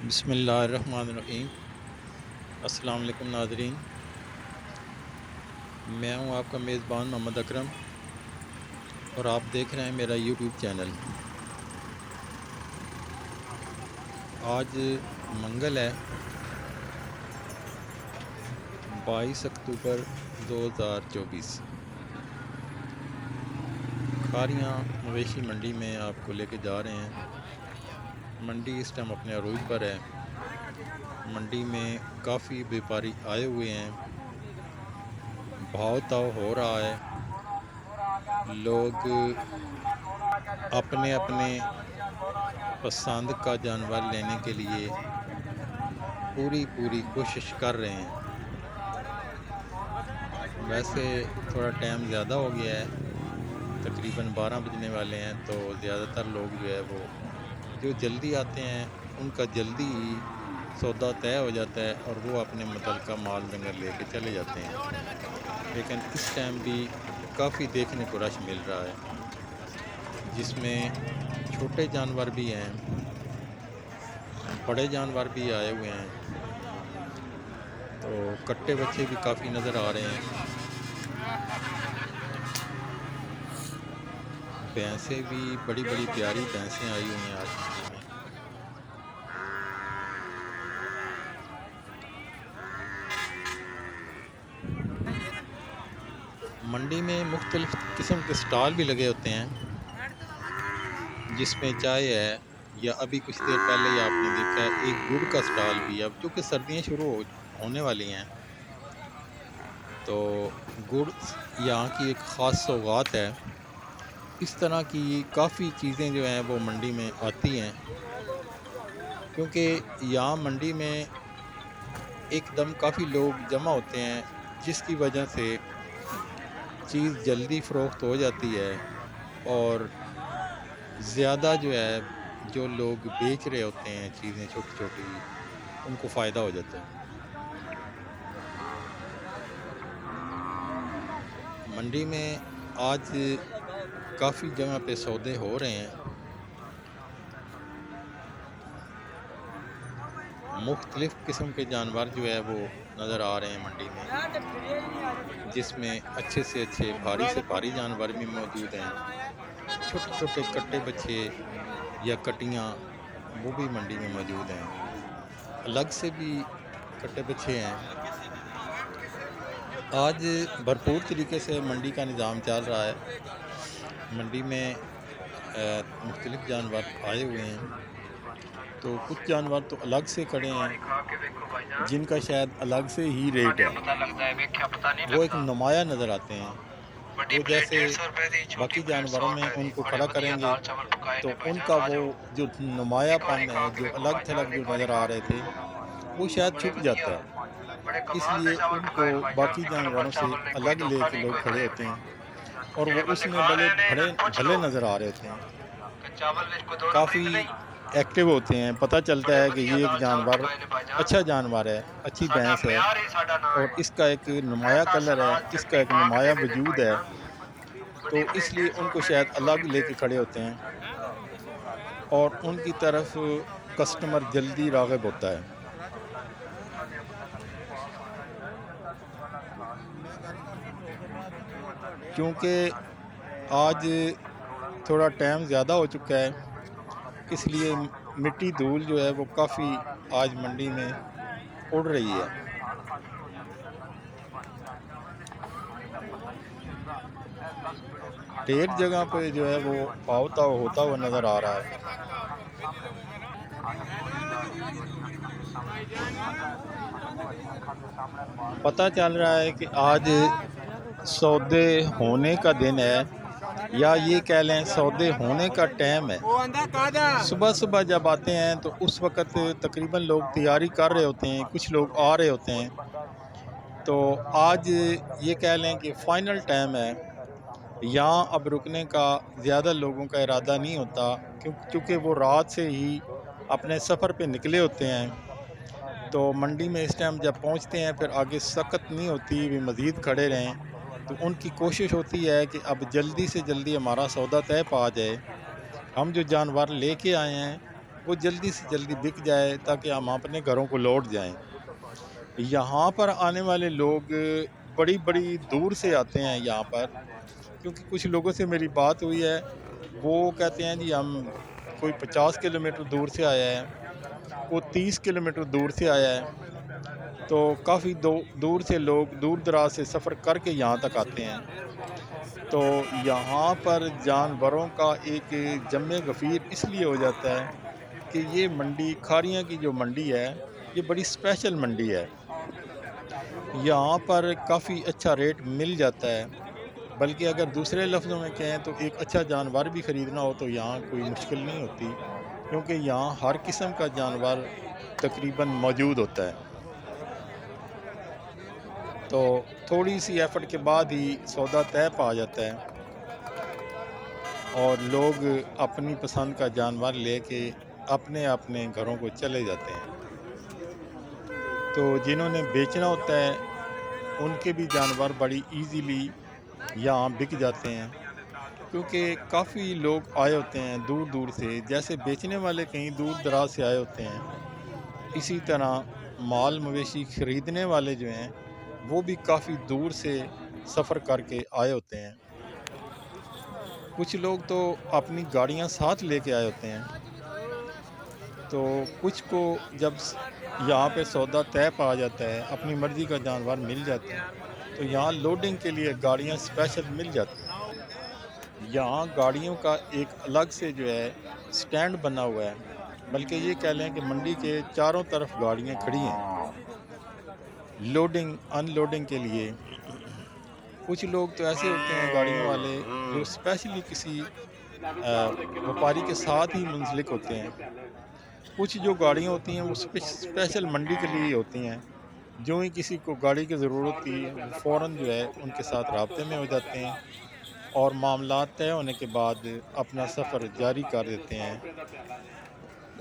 बिस्मिल्लाहिर्रहमानिर्रहीम। अस्सलाम वालेकुम नाज़रीन, मैं हूं आपका मेज़बान मोहम्मद अकरम और आप देख रहे हैं मेरा यूट्यूब चैनल। आज मंगल है, 22 अक्टूबर 2024। खारियाँ मवेशी मंडी में आपको लेके जा रहे हैं। मंडी इस टाइम अपने अरूज पर है। मंडी में काफ़ी व्यापारी आए हुए हैं, भाव ताव हो रहा है। लोग अपने अपने पसंद का जानवर लेने के लिए पूरी कोशिश कर रहे हैं। वैसे थोड़ा टाइम ज़्यादा हो गया है, तकरीबन 12 बजने वाले हैं, तो ज़्यादातर लोग जो है वो जो जल्दी आते हैं उनका जल्दी ही सौदा तय हो जाता है और वो अपने मुतल्लिका माल डंगर लेके चले जाते हैं। लेकिन इस टाइम भी काफ़ी देखने को रश मिल रहा है, जिसमें छोटे जानवर भी हैं, बड़े जानवर भी आए हुए हैं। तो कट्टे बच्चे भी काफ़ी नज़र आ रहे हैं। भैंसें भी बड़ी बड़ी प्यारी भैंसें आई हुई हैं आज मंडी में। मंडी में मुख्तलिफ़ किस्म के स्टॉल भी लगे होते हैं, जिसमें चाय है, या अभी कुछ देर पहले ही आपने देखा है एक गुड़ का स्टॉल भी। अब चूँकि सर्दियाँ शुरू होने वाली हैं, तो गुड़ यहाँ की एक ख़ास सौगात है। इस तरह की काफ़ी चीज़ें जो हैं वो मंडी में आती हैं, क्योंकि यहाँ मंडी में एकदम काफ़ी लोग जमा होते हैं, जिसकी वजह से चीज़ जल्दी फ़रोख्त हो जाती है और ज़्यादा जो है जो लोग बेच रहे होते हैं चीज़ें छोटी-छोटी, उनको फ़ायदा हो जाता है। मंडी में आज काफ़ी जगह पे सौदे हो रहे हैं। मुख्तलिफ़ किस्म के जानवर जो है वो नज़र आ रहे हैं मंडी में, जिसमें अच्छे से अच्छे, भारी से भारी जानवर भी मौजूद हैं। छोटे-छोटे कट्टे बच्चे या कटियाँ वो भी मंडी में मौजूद हैं। अलग से भी कट्टे बच्चे हैं। आज भरपूर तरीके से मंडी का निज़ाम चल रहा है। मंडी में मुख्तलिफ़ जानवर आए हुए हैं, तो कुछ जानवर तो अलग से खड़े हैं, जिनका शायद अलग से ही रेट है। वो एक नुमाया नज़र आते हैं। वो जैसे बाकी जानवरों में उनको खड़ा करेंगे तो उनका वो जो नुमायापन है, जो अलग थलग जो नज़र आ रहे थे, वो शायद छुप जाता है। इसलिए उनको बाकी जानवरों से अलग लेके लोग खड़े होते हैं और वो उसमें बड़े भले भले नज़र आ रहे होते हैं। काफ़ी एक्टिव होते हैं, पता चलता है कि ये एक जानवर अच्छा जानवर है, अच्छी भैंस है और इसका एक नुमाया कलर है, इसका एक नुमाया वजूद है, तो इसलिए उनको शायद अलग लेके खड़े होते हैं और उनकी तरफ कस्टमर जल्दी राग़िब होता है। क्योंकि आज थोड़ा टाइम ज़्यादा हो चुका है, इसलिए मिट्टी धूल जो है वो काफ़ी आज मंडी में उड़ रही है। ढेर जगह पे जो है वो भाव-ताव होता हुआ नज़र आ रहा है। पता चल रहा है कि आज सौदे होने का दिन है, या ये कह लें सौदे होने का टाइम है। सुबह-सुबह जब आते हैं तो उस वक़्त तकरीबन लोग तैयारी कर रहे होते हैं, कुछ लोग आ रहे होते हैं। तो आज ये कह लें कि फ़ाइनल टाइम है। यहाँ अब रुकने का ज़्यादा लोगों का इरादा नहीं होता, क्योंकि वो रात से ही अपने सफ़र पे निकले होते हैं। तो मंडी में इस टाइम जब पहुँचते हैं फिर आगे सकत नहीं होती भी मज़ीद खड़े रहें, तो उनकी कोशिश होती है कि अब जल्दी से जल्दी हमारा सौदा तय पा जाए। हम जो जानवर लेके आए हैं वो जल्दी से जल्दी बिक जाए ताकि हम अपने घरों को लौट जाएं। यहाँ पर आने वाले लोग बड़ी बड़ी दूर से आते हैं यहाँ पर, क्योंकि कुछ लोगों से मेरी बात हुई है, वो कहते हैं जी हम कोई 50 किलोमीटर दूर से आया है, कोई 30 किलोमीटर दूर से आया है। तो काफ़ी दूर से लोग दूर दराज से सफ़र करके यहाँ तक आते हैं। तो यहाँ पर जानवरों का एक जमे गफ़ीर इसलिए हो जाता है कि ये मंडी खारियाँ की जो मंडी है, ये बड़ी स्पेशल मंडी है। यहाँ पर काफ़ी अच्छा रेट मिल जाता है, बल्कि अगर दूसरे लफ्ज़ों में कहें तो एक अच्छा जानवर भी ख़रीदना हो तो यहाँ कोई मुश्किल नहीं होती, क्योंकि यहाँ हर किस्म का जानवर तकरीबन मौजूद होता है। तो थोड़ी सी एफ़र्ट के बाद ही सौदा तय पा जाता है और लोग अपनी पसंद का जानवर लेके अपने अपने घरों को चले जाते हैं। तो जिन्होंने बेचना होता है उनके भी जानवर बड़ी इजीली यहाँ बिक जाते हैं, क्योंकि काफ़ी लोग आए होते हैं दूर दूर से। जैसे बेचने वाले कहीं दूर दराज से आए होते हैं, इसी तरह माल मवेशी ख़रीदने वाले जो हैं वो भी काफ़ी दूर से सफ़र करके आए होते हैं। कुछ लोग तो अपनी गाड़ियाँ साथ लेके आए होते हैं। तो कुछ को जब यहाँ पे सौदा तय पा जाता है, अपनी मर्ज़ी का जानवर मिल जाता है, तो यहाँ लोडिंग के लिए गाड़ियाँ स्पेशल मिल जाती हैं। यहाँ गाड़ियों का एक अलग से जो है स्टैंड बना हुआ है, बल्कि ये कह लें कि मंडी के चारों तरफ गाड़ियाँ खड़ी हैं लोडिंग अनलोडिंग के लिए। कुछ लोग तो ऐसे होते हैं गाड़ियों वाले जो स्पेशली किसी व्यापारी के साथ ही मुंसलिक होते हैं। कुछ जो गाड़ियाँ होती हैं वो स्पेशल मंडी के लिए ही होती हैं। जो ही किसी को गाड़ी की ज़रूरत होती है वो फ़ौरन जो है उनके साथ राब्ते में हो जाते हैं और मामला तय होने के बाद अपना सफ़र जारी कर देते हैं।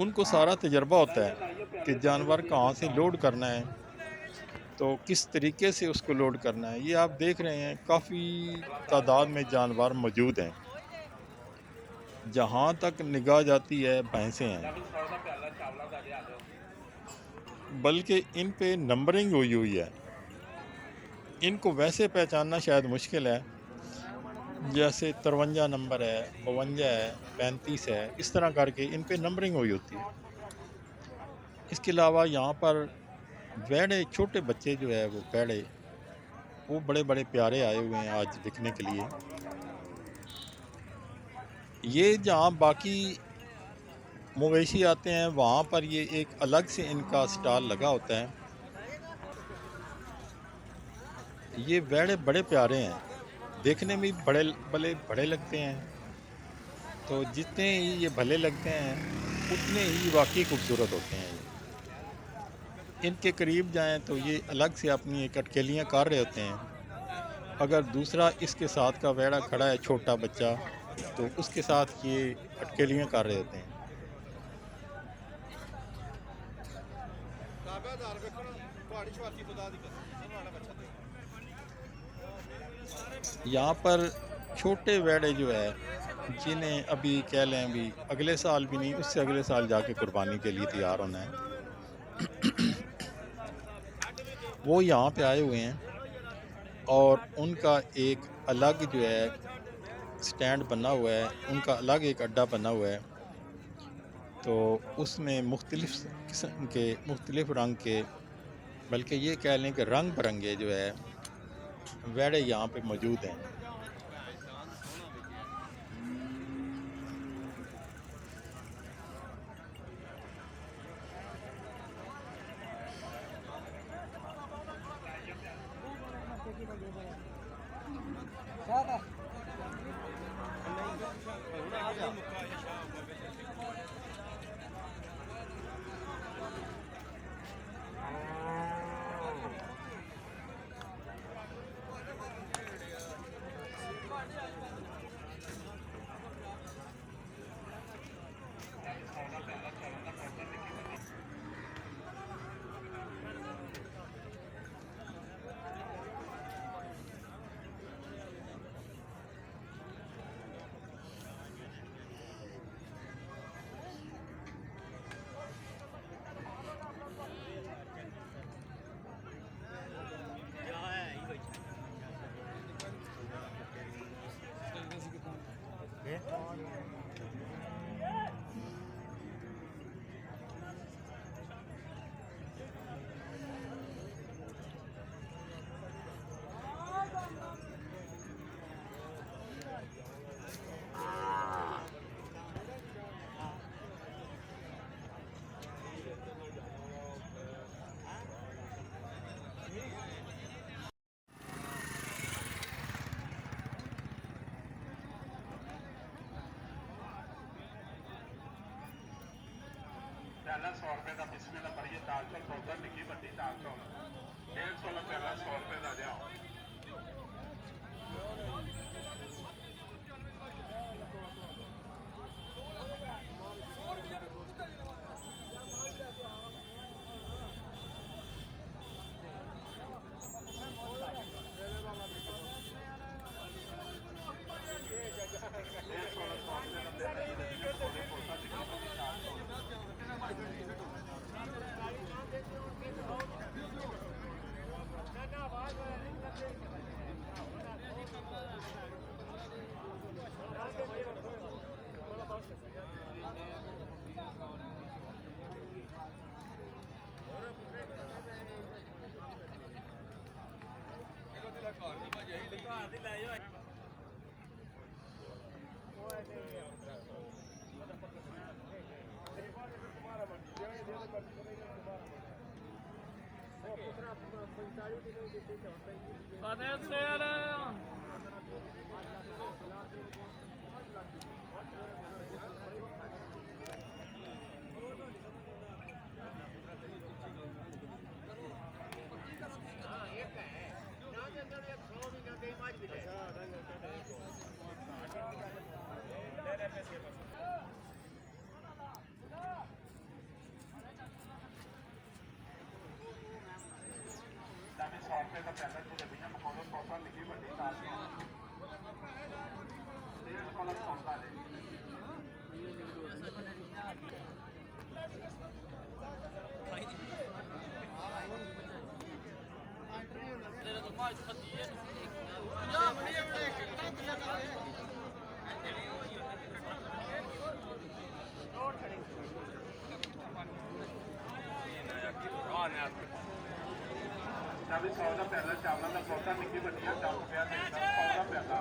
उनको सारा तजर्बा होता है कि जानवर कहाँ से लोड करना है, तो किस तरीके से उसको लोड करना है। ये आप देख रहे हैं काफ़ी तादाद में जानवर मौजूद हैं। जहाँ तक निगाह जाती है भैंसें हैं, बल्कि इन पे नंबरिंग हुई हुई है। इनको वैसे पहचानना शायद मुश्किल है, जैसे 53 नंबर है, 52 है, 35 है, इस तरह करके इन पे नंबरिंग हुई होती है। इसके अलावा यहाँ पर वैड़े छोटे बच्चे जो है वो वैड़े वो बड़े बड़े प्यारे आए हुए हैं आज बिकने के लिए। ये जहाँ बाकी मवेशी आते हैं वहाँ पर ये एक अलग से इनका स्टॉल लगा होता है। ये वैड़े बड़े प्यारे हैं, देखने में बड़े बड़े बड़े लगते हैं। तो जितने ही ये भले लगते हैं उतने ही वाकई खूबसूरत होते हैं। इनके करीब जाएं तो ये अलग से अपनी एक अटकेलियाँ कर रहे होते हैं। अगर दूसरा इसके साथ का वैड़ा खड़ा है छोटा बच्चा, तो उसके साथ ये अटकेलियाँ कर रहे होते हैं। यहाँ पर छोटे वैड़े जो है जिन्हें अभी कह लें अभी अगले साल भी नहीं, उससे अगले साल जाके कुर्बानी के लिए तैयार होना है, वो यहाँ पे आए हुए हैं और उनका एक अलग जो है स्टैंड बना हुआ है, उनका अलग एक अड्डा बना हुआ है। तो उसमें मुख्तलिफ़ किस्म के मुख्तलिफ़ रंग के, बल्कि ये कह लें कि रंग बिरंगे जो है वैड़े यहाँ पे मौजूद हैं। ਪਹਿਲਾ 100 ਰੁਪਏ ਦਾ ਬਿਸਮਿਲ੍ਲਾ ਪੜੀਏ ਦਾਲ ਚੌਲ ਸੌਦਾ ਨਿੱਕੀ ਵੱਡੀ ਦਾਲ ਚੌਲ 150 ਦਾ ਪਹਿਲਾ 100 ਰੁਪਏ ਦਾ ਲਿਆਓ दामी 100 रुपए का पहला जलेबियाँ पकौड़े सौदा निकी ਵੱਡੀ ਦਾਲ ਚੌਲ 150 ਵਾਲਾ ਸੌਦਾ ਲੈ दामी 100 ਦਾ ਪਹਿਲਾ ਚਾਵਲਾਂ ਦਾ ਸੌਦਾ ਨਿੱਕੀ ਵੱਡੀਆਂ 10 ਰੁਪਏ ਦਾ 100 ਦਾ ਪਹਿਲਾ